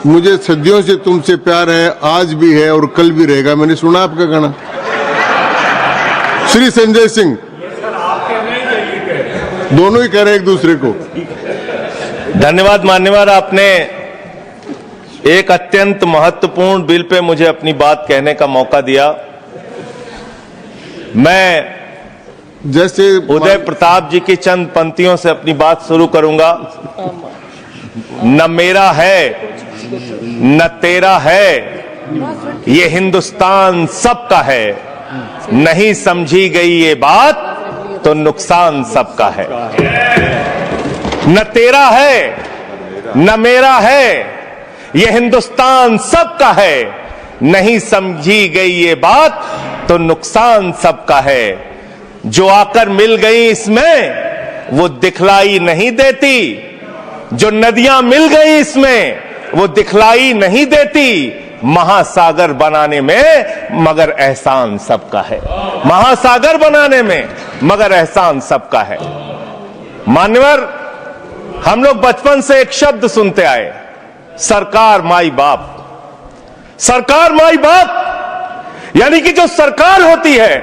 मुझे सदियों से तुमसे प्यार है, आज भी है और कल भी रहेगा। मैंने सुना आपका गाना। श्री संजय सिंह दोनों ही कह रहे हैं एक दूसरे को। धन्यवाद मान्यवर, आपने एक अत्यंत महत्वपूर्ण बिल पे मुझे अपनी बात कहने का मौका दिया। मैं जैसे उदय प्रताप जी की चंद पंक्तियों से अपनी बात शुरू करूंगा। न मेरा है न तेरा है, ये हिंदुस्तान सबका है। नहीं समझी गई ये बात तो नुकसान सबका है। न तेरा है न मेरा है, ये हिंदुस्तान सबका है। नहीं समझी गई ये बात तो नुकसान सबका है। जो आकर मिल गई इसमें वो दिखलाई नहीं देती, जो नदियां मिल गई इसमें वो दिखलाई नहीं देती। महासागर बनाने में मगर एहसान सबका है। महासागर बनाने में मगर एहसान सबका है। मान्यवर, हम लोग बचपन से एक शब्द सुनते आए, सरकार माई बाप। सरकार माई बाप यानी कि जो सरकार होती है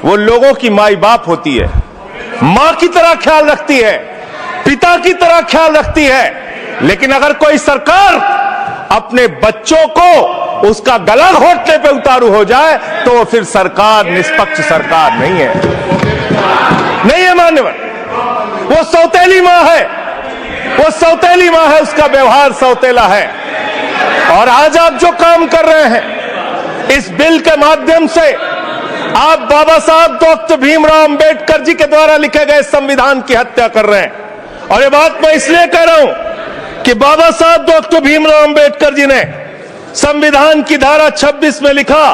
वो लोगों की माई बाप होती है, मां की तरह ख्याल रखती है, पिता की तरह ख्याल रखती है। लेकिन अगर कोई सरकार अपने बच्चों को उसका गला घोटने पे उतारू हो जाए तो वो फिर सरकार निष्पक्ष सरकार नहीं है। नहीं है मान्यवर, वो सौतेली मां है, वो सौतेली मां है, उसका व्यवहार सौतेला है। और आज आप जो काम कर रहे हैं इस बिल के माध्यम से, आप बाबा साहब डॉक्टर भीमराव अंबेडकर जी के द्वारा लिखे गए संविधान की हत्या कर रहे हैं। और ये बात मैं इसलिए कह रहा हूं कि बाबा साहब डॉक्टर भीमराव अंबेडकर जी ने संविधान की धारा 26 में लिखा,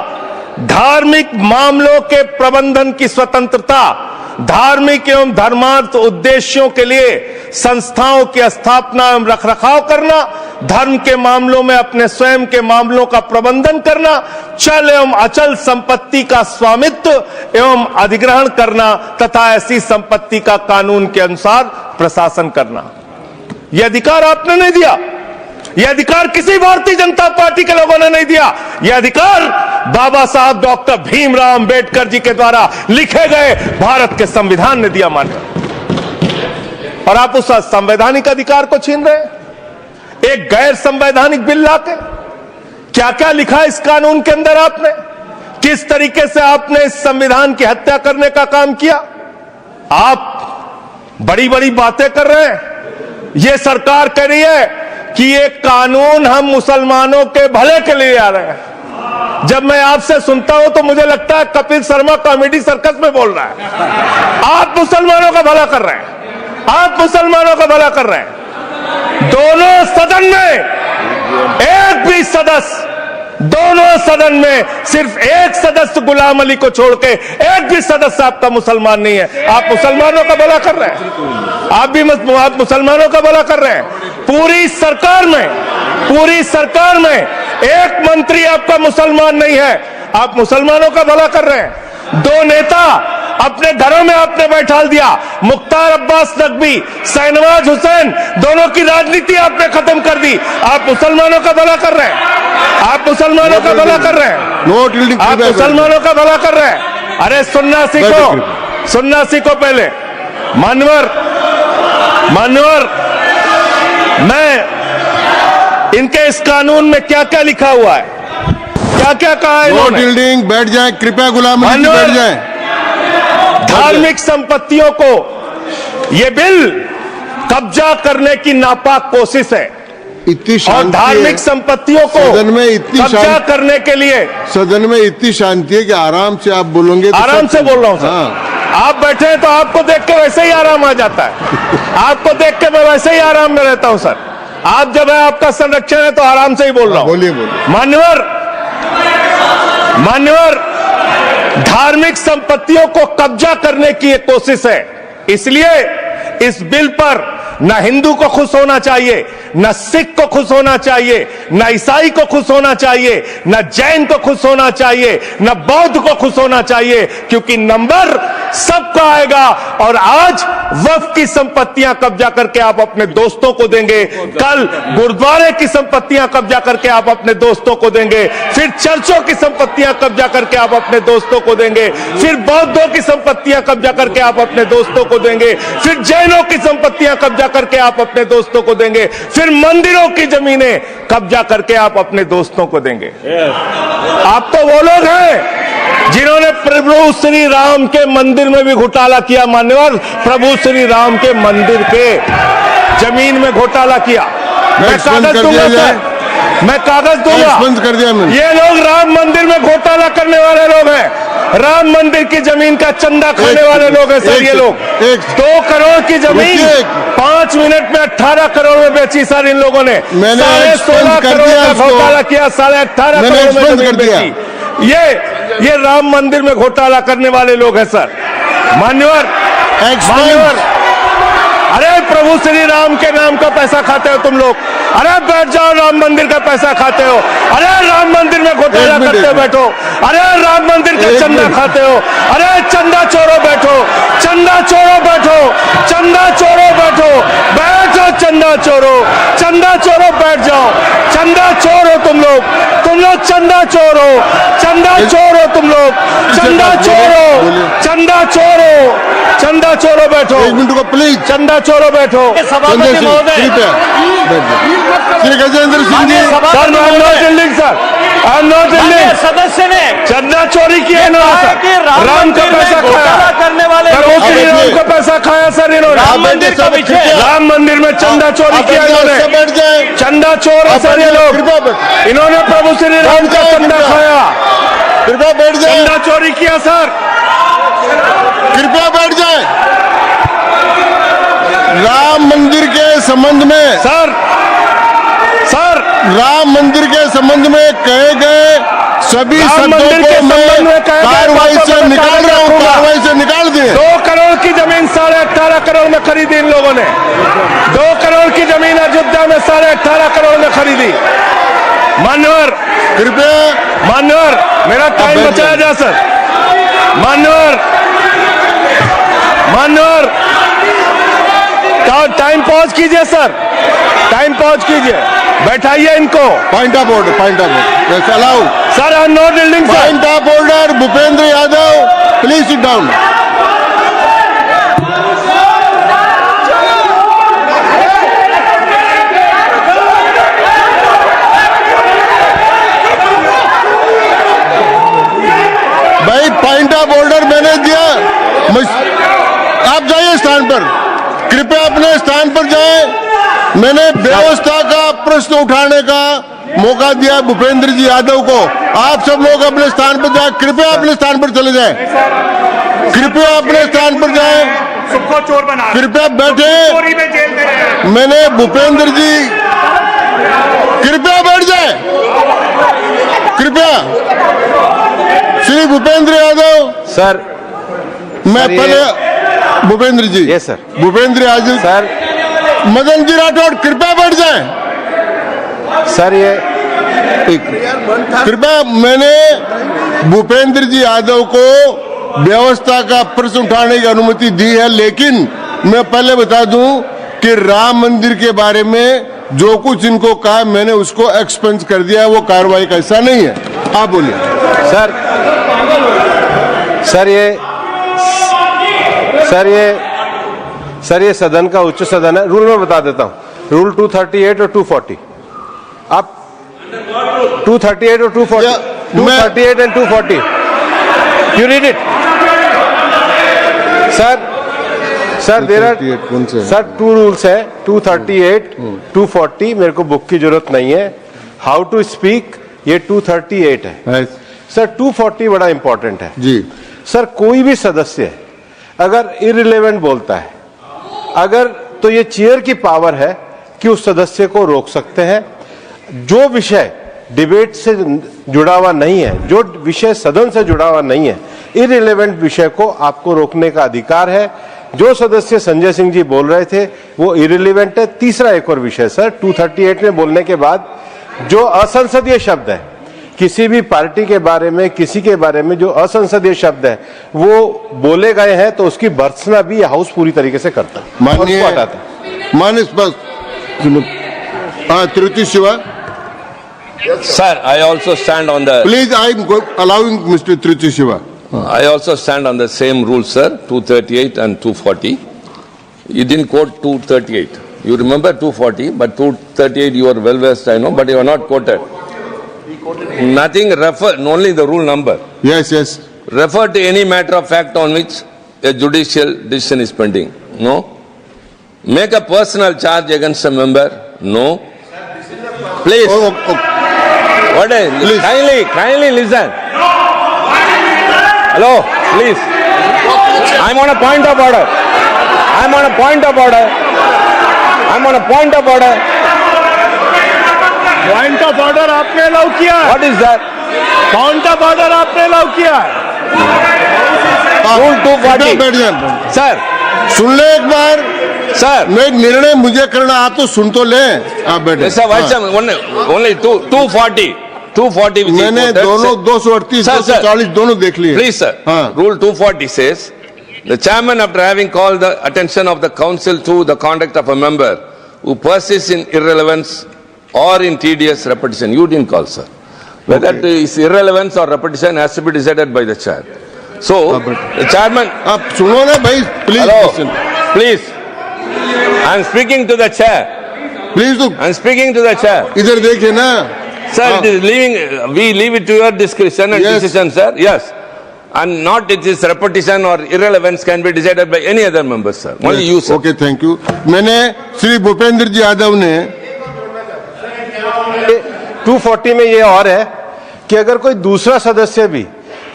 धार्मिक मामलों के प्रबंधन की स्वतंत्रता, धार्मिक एवं धर्मार्थ उद्देश्यों के लिए संस्थाओं की स्थापना एवं रखरखाव करना, धर्म के मामलों में अपने स्वयं के मामलों का प्रबंधन करना, चल एवं अचल संपत्ति का स्वामित्व एवं अधिग्रहण करना तथा ऐसी संपत्ति का कानून के अनुसार प्रशासन करना। यह अधिकार आपने नहीं दिया, यह अधिकार किसी भारतीय जनता पार्टी के लोगों ने नहीं दिया। यह अधिकार बाबा साहब डॉक्टर भीमराव अंबेडकर जी के द्वारा लिखे गए भारत के संविधान ने दिया। मान्य, और आप उस संवैधानिक अधिकार को छीन रहे हैं एक गैर संवैधानिक बिल लाके। क्या क्या लिखा इस कानून के अंदर आपने, किस तरीके से आपने इस संविधान की हत्या करने का काम किया। आप बड़ी बड़ी बातें कर रहे हैं। यह सरकार कह रही है कि ये कानून हम मुसलमानों के भले के लिए आ रहे हैं। जब मैं आपसे सुनता हूं तो मुझे लगता है कपिल शर्मा कॉमेडी सर्कस में बोल रहा है। आप मुसलमानों का भला कर रहे हैं, आप मुसलमानों का भला कर रहे हैं। दोनों सदन में एक भी सदस्य, दोनों सदन में सिर्फ एक सदस्य गुलाम अली को छोड़ के एक भी सदस्य आपका मुसलमान नहीं है। आप मुसलमानों का भला कर रहे हैं, आप मुसलमानों का भला कर रहे हैं। पूरी सरकार में एक मंत्री आपका मुसलमान नहीं है, आप मुसलमानों का भला कर रहे हैं। दो नेता अपने घरों में आपने बैठा दिया, मुख्तार अब्बास नकवी, शाहनवाज हुसैन, दोनों की राजनीति आपने खत्म कर दी। आप मुसलमानों का भला कर रहे हैं, आप मुसलमानों का भला कर रहे हैं, आप मुसलमानों का भला कर रहे हैं। अरे सुनना सीखो पहले। मान्यवर, मैं इनके इस कानून में क्या क्या लिखा हुआ है, क्या क्या कहा है इन्होंने। बैठ जाए कृपया, गुलाम अली जी बैठ जाए। धार्मिक संपत्तियों को यह बिल कब्जा करने की नापाक कोशिश है। इतनी और धार्मिक संपत्तियों को सदन में इतनी कब्जा करने के लिए सदन में इतनी शांति है कि आराम से आप बोलोगे तो आराम से बोल रहा हूं सर। हाँ। आप बैठे हैं तो आपको देख के वैसे ही आराम आ जाता है। आपको देख के मैं वैसे ही आराम में रहता हूं सर। आप जब है आपका संरक्षण है तो आराम से ही बोल रहा हूं। बोलिए। मान्यवर, धार्मिक संपत्तियों को कब्जा करने की एक कोशिश है। इसलिए इस बिल पर न हिंदू को खुश होना चाहिए, न सिख को खुश होना चाहिए, न ईसाई को खुश होना चाहिए, न जैन को खुश होना चाहिए, न बौद्ध को खुश होना चाहिए, क्योंकि नंबर सबका आएगा। और आज वक्फ की संपत्तियां कब्जा करके आप अपने दोस्तों को देंगे, कल गुरुद्वारे की संपत्तियां कब्जा करके आप अपने दोस्तों को देंगे, फिर चर्चों की संपत्तियां कब्जा करके आप अपने दोस्तों को देंगे, फिर बौद्धों की संपत्तियां कब्जा करके आप अपने दोस्तों को देंगे, फिर जैनों की संपत्तियां कब्जा करके आप अपने दोस्तों को देंगे, फिर मंदिरों की जमीनें कब्जा करके आप अपने दोस्तों को देंगे। आप तो वो लोग हैं जिन्होंने प्रभु श्री राम के मंदिर में भी घोटाला किया। मान्यवर, प्रभु श्री राम के मंदिर के जमीन में घोटाला किया। मैं कागज दूंगा सर, मैं कागज दूंगा। कर दिया मैंने। ये लोग राम मंदिर में घोटाला करने वाले लोग हैं, राम मंदिर की जमीन का चंदा खाने वाले लोग हैं सर। ये लोग 2 करोड़ की जमीन 5 मिनट में 18 करोड़ में बेची सर इन लोगों ने। 16.5 करोड़ का घोटाला किया, 18.5 करोड़ में जमीन बेची। ये राम मंदिर में घोटाला करने वाले लोग हैं सर। मान्यवर, अरे प्रभु श्री राम के नाम का पैसा खाते हो तुम लोग। अरे बैठ जाओ, राम मंदिर का पैसा खाते हो। अरे राम मंदिर में घोटाला करते हो, बैठो। अरे राम मंदिर का चंदा खाते हो। अरे चंदा चोरो बैठो, चंदा चोरो बैठो, चंदा चोरो बैठो, बैठो चंदा चोरो, चंदा चोरो बैठ जाओ। चंदा चोरो तुम लोग चंदा चोरो, चंदा चोरो तुम लोग, चंदा चोरो, चंदा चोरो, चंदा चोरो बैठो। 1 मिनट को प्लीज। चंदा चोरो बैठो। सभापति महोदय, Shri Gajendra Singh ji. Sir I am not dealing sir, I am not dealing. सदस्य ने चंदा चोरी किया इन्होंने, राम का पैसा खाया करने वाले श्री राम का पैसा खाया सर इन्होंने। राम मंदिर का विषय, राम मंदिर में चंदा चोरी किया इन्होंने। बैठ जाए। चंदा चोर है सर ये लोग। इन्होंने प्रभु श्री राम का चंदा खाया, कृपया बैठ जाए। चंदा चोरी किया सर। कृपया बैठ जाए। राम मंदिर के संबंध में सर राम मंदिर के संबंध में कहे गए सभी राम शब्दों मंदिर के को संबंध मैं में कहे गए कार्रवाई बातों से को निकाल रहा हूँ, रखूंगा। कार्रवाई से निकाल दिए। 2 करोड़ की जमीन 18.5 करोड़ में खरीदी इन लोगों ने। 2 करोड़ की जमीन अयोध्या में 18.5 करोड़ में खरीदी। मान्यवर, कृपया मेरा टाइम बचाया जा सर। मान्यवर, टाइम पॉज कीजिए सर, टाइम पॉज कीजिए, बैठाइए इनको। Point of order allow sir I am not dealing sir. Point of order Bhupendra Yadav, please sit down. भाई पॉइंट ऑफ ऑर्डर मैंने दिया, आप जाइए स्थान पर, कृपया अपने स्थान पर जाएं। मैंने व्यवस्था का प्रश्न उठाने का मौका दिया भूपेंद्र जी यादव को। आप सब लोग अपने स्थान पर जाएं, कृपया अपने स्थान पर चले जाएं, कृपया अपने स्थान पर जाएं, सबको चोर बना, कृपया बैठे। चोरी में जेल में रहे। मैंने भूपेंद्र जी, कृपया बैठ जाए, कृपया। श्री भूपेंद्र यादव सर, मैं पहले Bhupendra ji, yes sir, Bhupendra Yadav sir, Madan ji Rathore कृपया बैठ जाएं। सर ये कृपया, मैंने भूपेंद्र जी यादव को व्यवस्था का प्रश्न उठाने की अनुमति दी है, लेकिन मैं पहले बता दूं कि राम मंदिर के बारे में जो कुछ इनको कहा मैंने उसको एक्सपेंस कर दिया है, वो कार्रवाई का हिस्सा नहीं है। आप बोलिए सर ये सदन का उच्च सदन है। रूल में बता देता हूं, रूल 238 और 240। आप 238 और 240, 238 and 240, you read it sir. There are sir 2 rules है, 238, 240। मेरे को बुक की जरूरत नहीं है। हाउ टू स्पीक ये 238 है सर। 240 बड़ा इंपॉर्टेंट है जी सर। कोई भी सदस्य अगर इररिलेवेंट बोलता है, अगर तो ये चेयर की पावर है कि उस सदस्य को रोक सकते हैं। जो विषय डिबेट से जुड़ा हुआ नहीं है, जो विषय सदन से जुड़ा हुआ नहीं है, इररिलेवेंट विषय को आपको रोकने का अधिकार है। जो सदस्य संजय सिंह जी बोल रहे थे वो इररिलेवेंट है। तीसरा एक और विषय सर, 238 में बोलने के बाद जो असंसदीय शब्द है किसी भी पार्टी के बारे में, किसी के बारे में जो असंसदीय शब्द है वो बोले गए हैं तो उसकी भर्त्सना भी ये हाउस पूरी तरीके से करता है, माननीय और उसको हटाता है। माननीय Tiruchi Shiva, Sir, I also stand on the. please, I am allowing Mr. Tiruchi Shiva. I also stand on the same rule, sir. 238 and 240. You didn't quote 238. You remember 240, but 238 you are well versed, I know, but you are not quoted. Nothing refer, only the rule number. Yes, yes. Refer to any matter of fact on which a judicial decision is pending. No. Make a personal charge against a member. No. Please. Oh, oh, What is? Please. Kindly listen. Hello, please. I'm on a point of order. I'm on a point of order. I'm on a point of order. Point of order आपने allow किया है, What is that? Point of order आपने allow किया है। आप Rule 240. इधर बैठ जाए। Sir, सुन ले एक बार, sir. मैं निर्णय मुझे करना, आप तो सुन तो ले। आप बैठे। Mr. Vice Chairman, only 240. 240 which is मैंने quoted, दोनों sir. 238, Sir, sir. 240 दोनों देख लिए। Please, sir. हाँ। Rule 240 says, the chairman, after having called the attention of the council to the conduct of a member who persists in irrelevance or in tedious repetition, you didn't call, sir. Whether it is irrelevance or repetition has to be decided by the chair. So, the chairman, आप सुनो ना भाई, please. hello, please. I am speaking to the chair. Please तो I am speaking to the chair. इधर देखिए ना। Sir, it is we leave it to your discretion and Yes. decision, sir. Yes. And not it is repetition or irrelevance can be decided by any other member, sir. Only you, sir. Okay, thank you. मैंने श्री भूपेंद्र जी यादव ने 240 में ये और है कि अगर कोई दूसरा सदस्य भी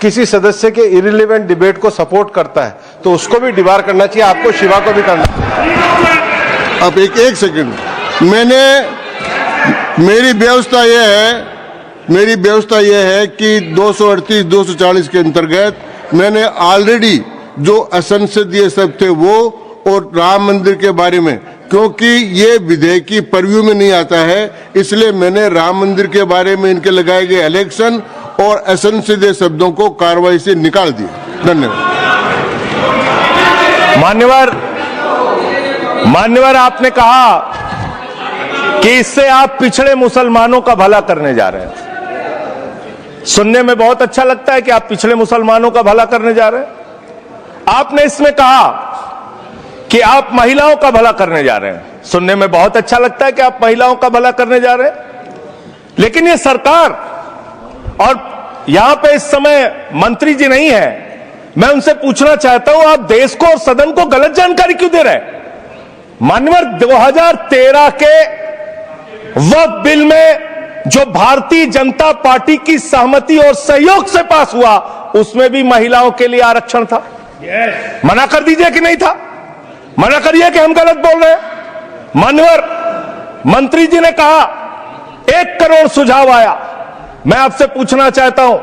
किसी सदस्य के इरिलेवेंट डिबेट को सपोर्ट करता है तो उसको भी डिबार करना चाहिए, आपको शिवा को भी करना चाहिए। अब एक सेकंड, मेरी व्यवस्था यह है कि 238, 240 के अंतर्गत मैंने ऑलरेडी जो असंसदीय सब थे वो और राम मंदिर के बारे में, क्योंकि ये विधेयक की परव्यू में नहीं आता है, इसलिए मैंने राम मंदिर के बारे में इनके लगाए गए इलेक्शन और असंसदीय शब्दों को कार्रवाई से निकाल दिया। धन्यवाद। मान्यवर, आपने कहा कि इससे आप पिछड़े मुसलमानों का भला करने जा रहे हैं। सुनने में बहुत अच्छा लगता है कि आप पिछड़े मुसलमानों का भला करने जा रहे हैं। आपने इसमें कहा कि आप महिलाओं का भला करने जा रहे हैं। सुनने में बहुत अच्छा लगता है कि आप महिलाओं का भला करने जा रहे हैं, लेकिन ये सरकार और यहां पे इस समय मंत्री जी नहीं है, मैं उनसे पूछना चाहता हूं, आप देश को और सदन को गलत जानकारी क्यों दे रहे हैं? माननीय 2013 के वक्फ बिल में जो भारतीय जनता पार्टी की सहमति और सहयोग से पास हुआ, उसमें भी महिलाओं के लिए आरक्षण था। मना कर दीजिए कि नहीं था? मना करिए कि हम गलत बोल रहे हैं। माननीय मंत्री जी ने कहा 1 करोड़ सुझाव आया। मैं आपसे पूछना चाहता हूं,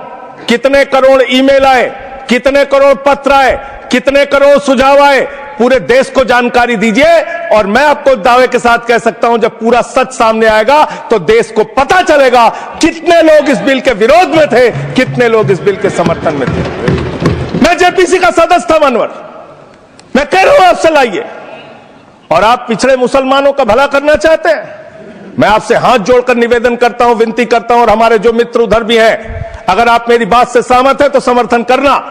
कितने करोड़ ईमेल आए, कितने करोड़ पत्र आए, कितने करोड़ सुझाव आए? पूरे देश को जानकारी दीजिए, और मैं आपको दावे के साथ कह सकता हूं, जब पूरा सच सामने आएगा तो देश को पता चलेगा कितने लोग इस बिल के विरोध में थे, कितने लोग इस बिल के समर्थन में थे। मैं जेपीसी का सदस्य था मनवर, मैं कह रहा हूं आपसे लाइए। और आप पिछड़े मुसलमानों का भला करना चाहते हैं? मैं आपसे हाथ जोड़कर निवेदन करता हूं, विनती करता हूं, और हमारे जो मित्र उधर भी हैं, अगर आप मेरी बात से सहमत हैं तो समर्थन करना।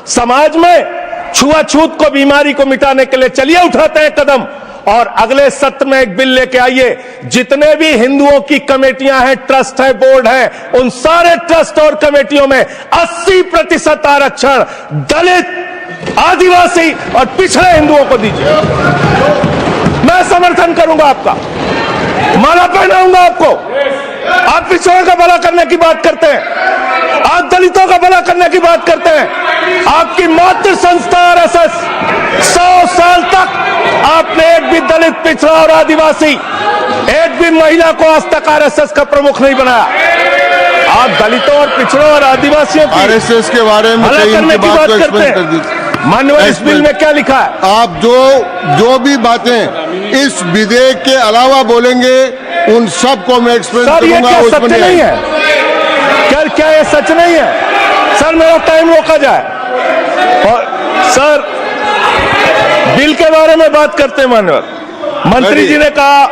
समाज में छुआछूत को, बीमारी को मिटाने के लिए चलिए उठाते हैं कदम, और अगले सत्र में एक बिल लेके आइए। जितने भी हिंदुओं की कमेटियां हैं, ट्रस्ट है, बोर्ड है, उन सारे ट्रस्ट और कमेटियों में 80% आरक्षण दलित, आदिवासी और पिछड़े हिंदुओं को दीजिए। मैं समर्थन करूंगा आपका, माला पहनाऊंगा आपको। आप पिछड़ों का भला करने की बात करते हैं, आप दलितों का भला करने की बात करते हैं। आपकी मातृ संस्था आरएसएस 100 साल तक आपने एक भी दलित, पिछड़ा और आदिवासी, एक भी महिला को आज तक आरएसएस का प्रमुख नहीं बनाया। आप दलितों और पिछड़ों और आदिवासियों की आरएसएस के बारे में भला करने की बात करते कर हैं। दीजिए। माननीय, इस बिल में क्या लिखा है? आप जो भी बातें इस विधेयक के अलावा बोलेंगे, उन सबको मैं एक्सप्लेन सर, ये करूंगा। क्या उसमें सत्य नहीं है? क्या ये सच नहीं है? सर मेरा टाइम रोका जाए। और सर बिल के बारे में बात करते हैं माननीय मंत्री जी ने कहा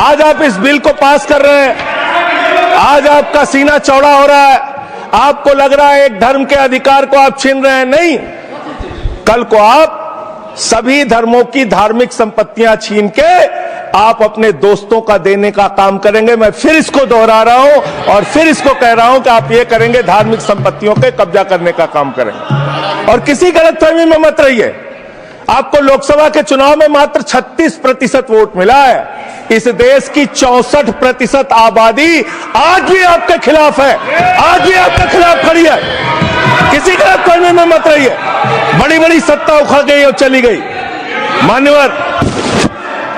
आज आप इस बिल को पास कर रहे हैं, आज आपका सीना चौड़ा हो रहा है, आपको लग रहा है एक धर्म के अधिकार को आप छीन रहे हैं। नहीं, कल को आप सभी धर्मों की धार्मिक संपत्तियां छीन के आप अपने दोस्तों का देने का काम करेंगे। मैं फिर इसको दोहरा रहा हूं और फिर इसको कह रहा हूं कि आप ये करेंगे, धार्मिक संपत्तियों के कब्जा करने का काम करेंगे। और किसी गलतफहमी में मत रहिए। आपको लोकसभा के चुनाव में मात्र 36% वोट मिला है। इस देश की 64% आबादी आज भी आपके खिलाफ है, आज भी आपके खिलाफ खड़ी है। किसी गलतफहमी में मत रहिए। बड़ी बड़ी सत्ता उखड़ गई और चली गई। मान्यवर,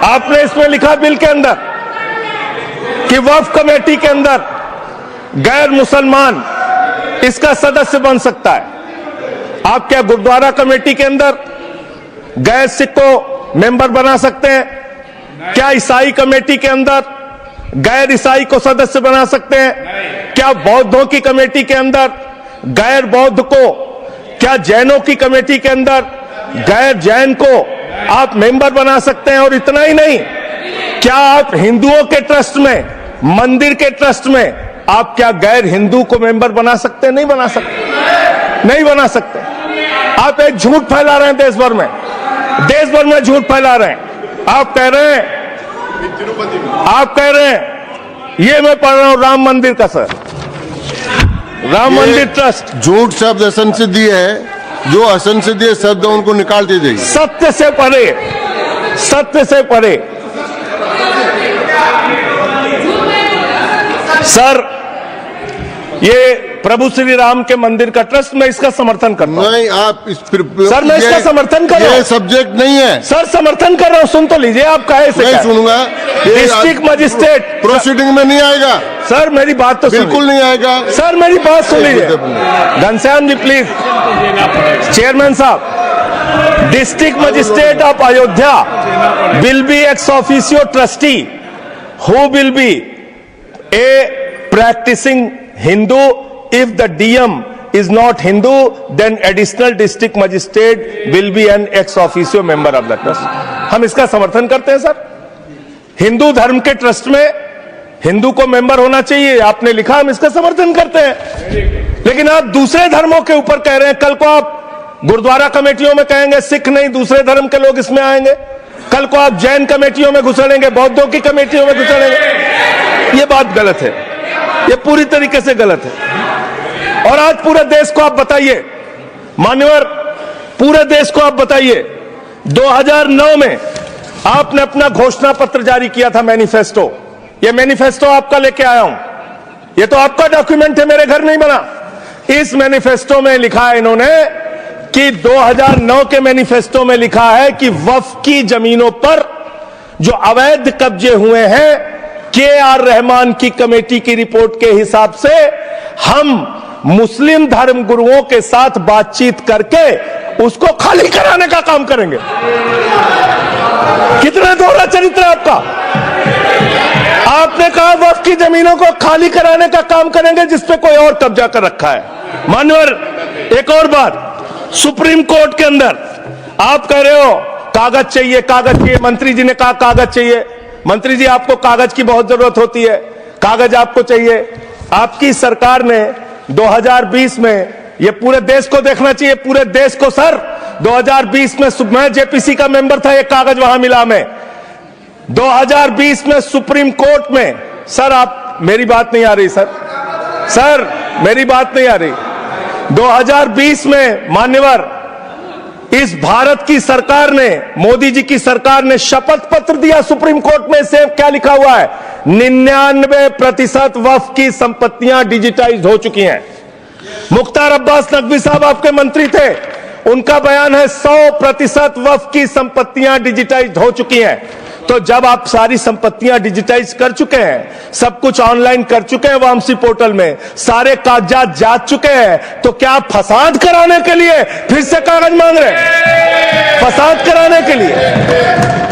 आपने इसमें लिखा बिल के अंदर कि वक्फ कमेटी के अंदर गैर मुसलमान इसका सदस्य बन सकता है। आप क्या गुरुद्वारा कमेटी के अंदर गैर सिख को मेंबर बना सकते हैं? क्या ईसाई कमेटी के अंदर गैर ईसाई को सदस्य बना सकते हैं? क्या बौद्धों की कमेटी के अंदर गैर बौद्ध को, क्या जैनों की कमेटी के अंदर गैर जैन को आप मेंबर बना सकते हैं? और इतना ही नहीं, क्या आप हिंदुओं के ट्रस्ट में, मंदिर के ट्रस्ट में आप क्या गैर हिंदू को मेंबर बना सकते हैं? नहीं बना सकते, नहीं बना सकते। आप एक झूठ फैला रहे हैं देश भर में, देश भर में झूठ फैला रहे हैं। आप कह रहे हैं ये मैं पढ़ रहा हूं राम मंदिर का, सर, राम मंदिर ट्रस्ट। झूठ शब्द असंसदीय है, जो असंसदीय शब्द है उनको निकाल दीजिए। सत्य से परे, सत्य से परे। सर ये प्रभु श्री राम के मंदिर का ट्रस्ट, मैं इसका समर्थन करता हूं। नहीं, आप इस सर मैं इसका समर्थन कर रहा हूं। ये सब्जेक्ट नहीं है सर, समर्थन कर रहा हूं, सुन तो लीजिए। आप कहे से नहीं सुनूंगा। डिस्ट्रिक्ट मजिस्ट्रेट प्रोसीडिंग में नहीं आएगा सर, मेरी बात तो बिल्कुल नहीं आएगा सर, मेरी बात सुन लीजिए। घनश्याम जी प्लीज, चेयरमैन साहब, district magistrate of Ayodhya will be ex officio trustee who will be a practicing Hindu. If the DM is not Hindu, then additional district magistrate will be an ex officio member of the trust. हम इसका समर्थन करते हैं sir. Hindu धर्म के trust में हिंदू को member होना चाहिए, आपने लिखा, हम इसका समर्थन करते हैं। लेकिन आप दूसरे धर्मों के ऊपर कह रहे हैं। कल को आप गुरुद्वारा कमेटियों में कहेंगे सिख नहीं, दूसरे धर्म के लोग इसमें आएंगे। कल को आप जैन कमेटियों में घुसड़ेंगे, बौद्धों की कमेटियों में घुसड़ेंगे। ये बात गलत है, ये पूरी तरीके से गलत है। और आज पूरे देश को आप बताइए, मान्यवर, पूरे देश को आप बताइए, 2009 में आपने अपना घोषणा पत्र जारी किया था, मैनिफेस्टो। ये मैनिफेस्टो आपका लेके आया हूं, ये तो आपका डॉक्यूमेंट है, मेरे घर नहीं बना। इस मैनिफेस्टो में लिखा है इन्होंने कि 2009 के मैनिफेस्टो में लिखा है कि वक्फ की जमीनों पर जो अवैध कब्जे हुए हैं, KR रहमान की कमेटी की रिपोर्ट के हिसाब से हम मुस्लिम धर्म गुरुओं के साथ बातचीत करके उसको खाली कराने का काम करेंगे। कितना दोहरा चरित्र है आपका। आपने कहा वक्फ की जमीनों को खाली कराने का काम करेंगे जिसपे कोई और कब्जा कर रखा है। मान्यवर, एक और बात, सुप्रीम कोर्ट के अंदर आप कह रहे हो कागज चाहिए, कागज चाहिए। मंत्री जी ने कहा कागज चाहिए। मंत्री जी, आपको कागज की बहुत जरूरत होती है, कागज आपको चाहिए। आपकी सरकार ने 2020 में, ये पूरे देश को देखना चाहिए, पूरे देश को सर, 2020 में मैं जेपीसी का मेंबर था, एक कागज वहां मिला मैं 2020 में सुप्रीम कोर्ट में। सर आप, मेरी बात नहीं आ रही सर, मेरी बात नहीं आ रही। 2020 में मान्यवर, इस भारत की सरकार ने, मोदी जी की सरकार ने शपथ पत्र दिया सुप्रीम कोर्ट में। से क्या लिखा हुआ है? 99% वक्फ की संपत्तियां डिजिटाइज हो चुकी हैं। मुख्तार अब्बास नकवी साहब आपके मंत्री थे, उनका बयान है 100% वक्फ की संपत्तियां डिजिटाइज हो चुकी हैं। तो जब आप सारी संपत्तियां डिजिटाइज कर चुके हैं, सब कुछ ऑनलाइन कर चुके हैं वामसी पोर्टल में, सारे कागजात जा चुके हैं, तो क्या आप फसाद कराने के लिए फिर से कागज मांग रहे हैं? फसाद कराने के लिए,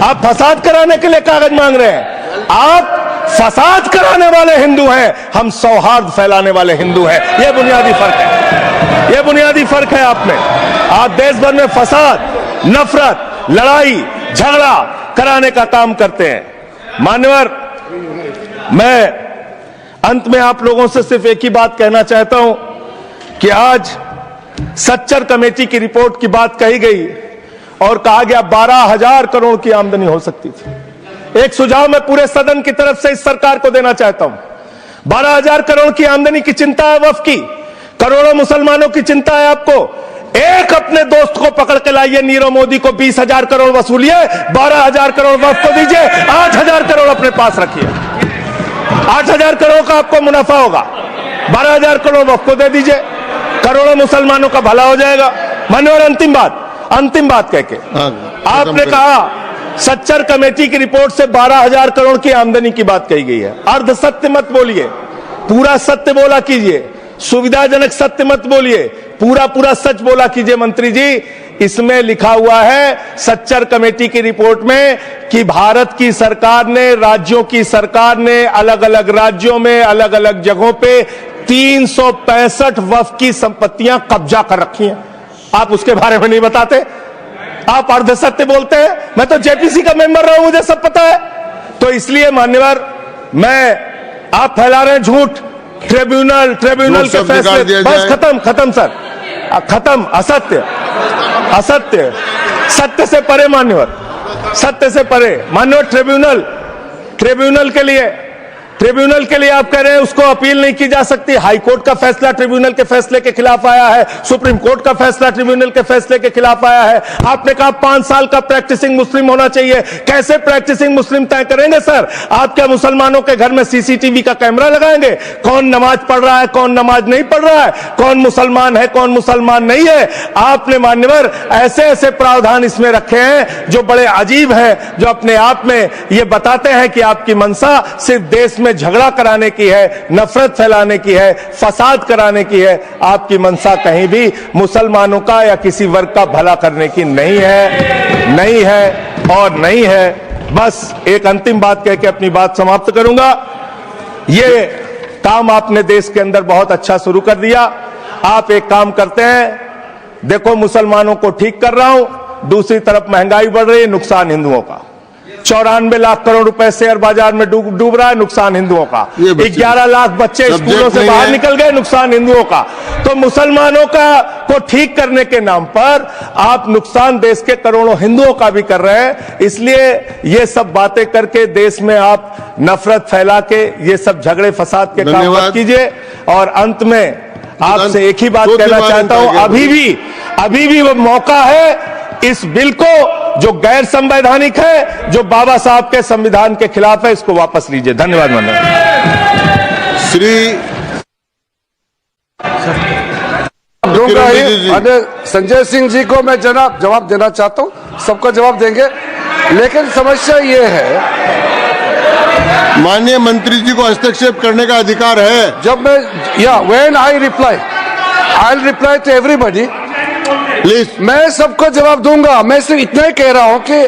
आप फसाद कराने के लिए कागज मांग रहे हैं। आप फसाद कराने वाले हिंदू हैं, हम सौहार्द फैलाने वाले हिंदू हैं। यह बुनियादी फर्क है, यह बुनियादी फर्क है आप में। आप देश भर में फसाद, नफरत, लड़ाई झगड़ा कराने का काम करते हैं। मान्यवर, मैं अंत में आप लोगों से सिर्फ एक ही बात कहना चाहता हूं कि आज सच्चर कमेटी की रिपोर्ट की बात कही गई और कहा गया 12,000 करोड़ की आमदनी हो सकती थी। एक सुझाव मैं पूरे सदन की तरफ से इस सरकार को देना चाहता हूं। 12,000 करोड़ की आमदनी की चिंता है वक्फ की, करोड़ों मुसलमानों की चिंता है आपको। एक अपने दोस्त को पकड़ के लाइए, नीरव मोदी को 20,000 करोड़ वसूलिए, 12,000 करोड़ वक्फ को दीजिए, 8,000 करोड़ अपने पास रखिए। 8,000 करोड़ का आपको मुनाफा होगा, 12,000 करोड़ वक्फ को दे दीजिए, करोड़ों मुसलमानों का भला हो जाएगा। मान्यवर, अंतिम बात कह के आपने कहा सच्चर कमेटी की रिपोर्ट से 12,000 करोड़ की आमदनी की बात कही गई है। अर्ध सत्य मत बोलिए, पूरा सत्य बोला कीजिए। सुविधाजनक सत्य मत बोलिए, पूरा सच बोला कीजिए। मंत्री जी, इसमें लिखा हुआ है सच्चर कमेटी की रिपोर्ट में कि भारत की सरकार ने, राज्यों की सरकार ने अलग अलग राज्यों में अलग अलग जगहों पे 365 वक्फ की संपत्तियां कब्जा कर रखी हैं। आप उसके बारे में नहीं बताते, आप अर्ध सत्य बोलते हैं। मैं तो जेपीसी का मेंबर रहा हूं, मुझे सब पता है। तो इसलिए मान्यवर, आप फैला रहे हैं झूठ, ट्रिब्यूनल के फैसले, बस खत्म सर, खत्म। असत्य, सत्य से परे मान्यवर, सत्य से परे मान्यवर। ट्रिब्यूनल के लिए आप कह रहे हैं उसको अपील नहीं की जा सकती। हाई कोर्ट का फैसला ट्रिब्यूनल के फैसले के खिलाफ आया है, सुप्रीम कोर्ट का फैसला ट्रिब्यूनल के फैसले के खिलाफ आया है। आपने कहा 5 साल का प्रैक्टिसिंग मुस्लिम होना चाहिए। कैसे प्रैक्टिसिंग मुस्लिम तय करेंगे सर? आप क्या मुसलमानों के घर में सीसीटीवी का कैमरा लगाएंगे? कौन नमाज पढ़ रहा है, कौन नमाज नहीं पढ़ रहा है, कौन मुसलमान है, कौन मुसलमान नहीं है? आपने मान्यवर ऐसे प्रावधान इसमें रखे हैं जो बड़े अजीब है, जो अपने आप में ये बताते हैं कि आपकी मंशा सिर्फ देश में झगड़ा कराने की है, नफरत फैलाने की है, फसाद कराने की है। आपकी मंशा कहीं भी मुसलमानों का या किसी वर्ग का भला करने की नहीं है। बस एक अंतिम बात कह के अपनी बात समाप्त करूंगा। ये काम आपने देश के अंदर बहुत अच्छा शुरू कर दिया। आप एक काम करते हैं, देखो मुसलमानों को ठीक कर रहा हूं, दूसरी तरफ महंगाई बढ़ रही है, नुकसान हिंदुओं का। 94 लाख करोड़ रुपए शेयर बाजार में डूब रहा है, नुकसान हिंदुओं का। 11 लाख बच्चे स्कूलों से बाहर निकल गए, नुकसान हिंदुओं का। तो मुसलमानों को ठीक करने के नाम पर आप नुकसान देश के करोड़ों हिंदुओं का भी कर रहे हैं। इसलिए ये सब बातें करके देश में आप नफरत फैला के ये सब झगड़े फसाद के काम मत कीजिए। और अंत में आपसे एक ही बात कहना चाहता हूं, अभी भी वो मौका है इस बिल को जो गैर संवैधानिक है, जो बाबा साहब के संविधान के खिलाफ है, इसको वापस लीजिए। धन्यवाद माननीय श्री संजय सिंह जी को मैं जवाब देना चाहता हूं, सबका जवाब देंगे, लेकिन समस्या ये है, माननीय मंत्री जी को हस्तक्षेप करने का अधिकार है। जब मैं when I reply to everybody, please मैं सबको जवाब दूंगा। मैं सिर्फ इतना ही कह रहा हूं कि